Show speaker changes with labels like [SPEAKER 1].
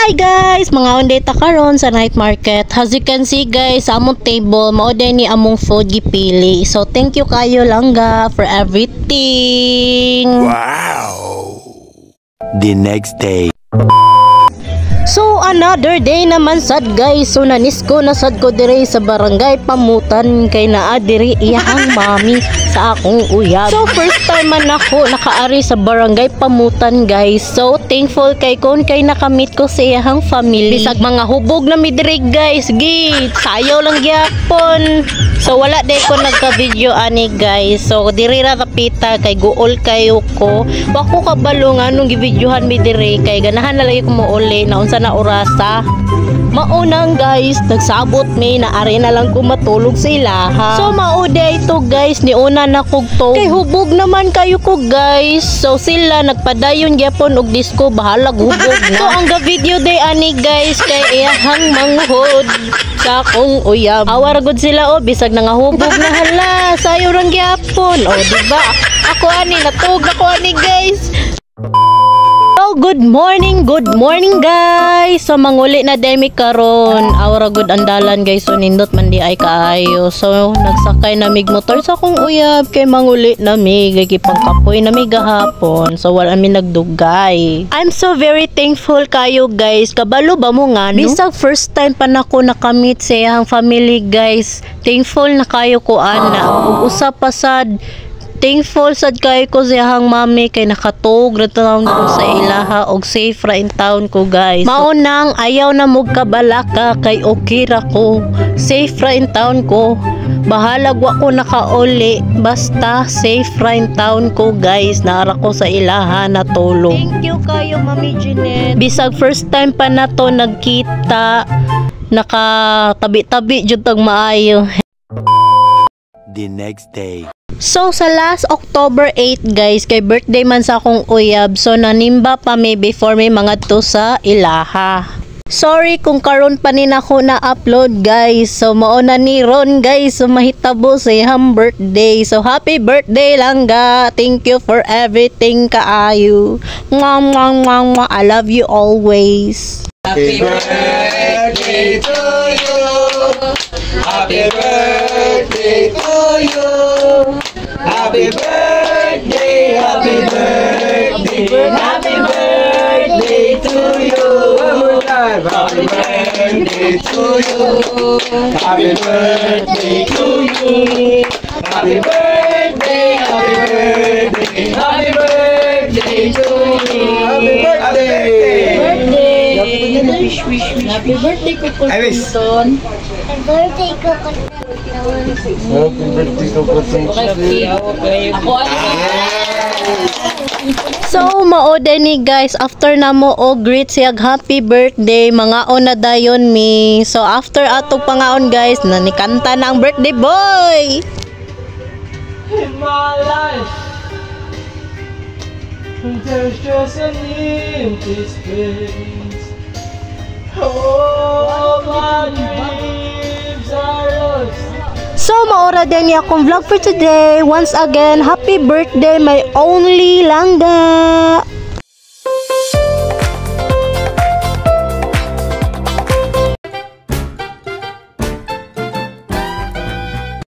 [SPEAKER 1] Hi guys, mga ondeta karon sa night market. As you can see guys, sa among table mao din ni among food gipili. So thank you kayo langga for everything.
[SPEAKER 2] Wow. The next day.
[SPEAKER 1] So another day naman sad guys. So nanis ko na sad ko dire sa barangay Pamutan kay naa diri iyang mami sa akong uyab. So first time man ako nakaari sa barangay Pamutan guys. So thankful kay kon kay nakamit ko sa iyang family. Bisag mga hubog na mi diri guys. Gid sayo lang gyapon. So wala day ko nagka-video ani guys. So diri ra kapita kay guol kayo ko. Wa ko kabalo nga nung gi-videohan mi diri kay ganahan na lagi ko mouli na unsa na orasa. Maunang guys, nagsabot may naari na lang ko matulog sa ilaha. So mauday ito guys, ni una na kugto. Kay hubog naman kayo ko guys. So sila nagpadayon gyapon og disco bahalag hubog na. So ang video day ani guys kay iyahang manghod sa akong uyab. Awar gud sila bisag nangahubog na hala. Sayo rang gyapon. Diba? Ako ani natug ako ani guys. So good morning guys. So manguli na demi karon. Awra good andalan guys. So nindot man di ay kaayo. So nagsakay na mig motor sa akong uyab kay manguli na mig gipangkapoy na mig gahapon. So wala mi nagdugay. I'm so very thankful kayo guys. Kabalo ba mo nga no? Bisag first time pa nako nakamit sa iyang family guys. Thankful na kayo ko ana. Ug usa pa sad thankful sad kay ko sa iyang mami kay nakatug ra taon ko sa ilaha og safe ra in town ko guys. Maunang ayaw na mog kabalaka kay okay ra ko. Safe ra in town ko. Bahalag wa ko nakauli basta safe ra in town ko guys. Naara ko sa ilaha natulog. Thank you kayo Mami Jeanette. Bisag first time pa na to nagkita. Nakatabi-tabi jud tag maayo.
[SPEAKER 2] The next day.
[SPEAKER 1] So sa last October 8 guys, kay birthday man sa akong uyab. So nanimba pa may before may mga to sa ilaha. Sorry kung karon pa nin ako na upload guys. So mauna ni Ron guys. So mahitabo sa iyang birthday. So happy birthday langga. Thank you for everything kaayo. Mwah mwah mwah mwah. I love you always.
[SPEAKER 3] Happy birthday to you. Happy birthday to you. Happy birthday, happy birthday, happy birthday to you. One more time. Happy birthday to you. Happy birthday to you. Happy birthday, happy birthday, happy birthday to you. Happy birthday. Happy birthday ko po.
[SPEAKER 4] Happy birthday ko po.
[SPEAKER 1] So maode ni guys after na mo greet siya happy birthday mga ona dayon mi. So after atong pangaon guys nanikanta na ang birthday boy.
[SPEAKER 3] In my life there's just an empty space. Oh, my dreams are lost.
[SPEAKER 1] So maora din ni akong vlog for today. Once again, happy birthday my only langga.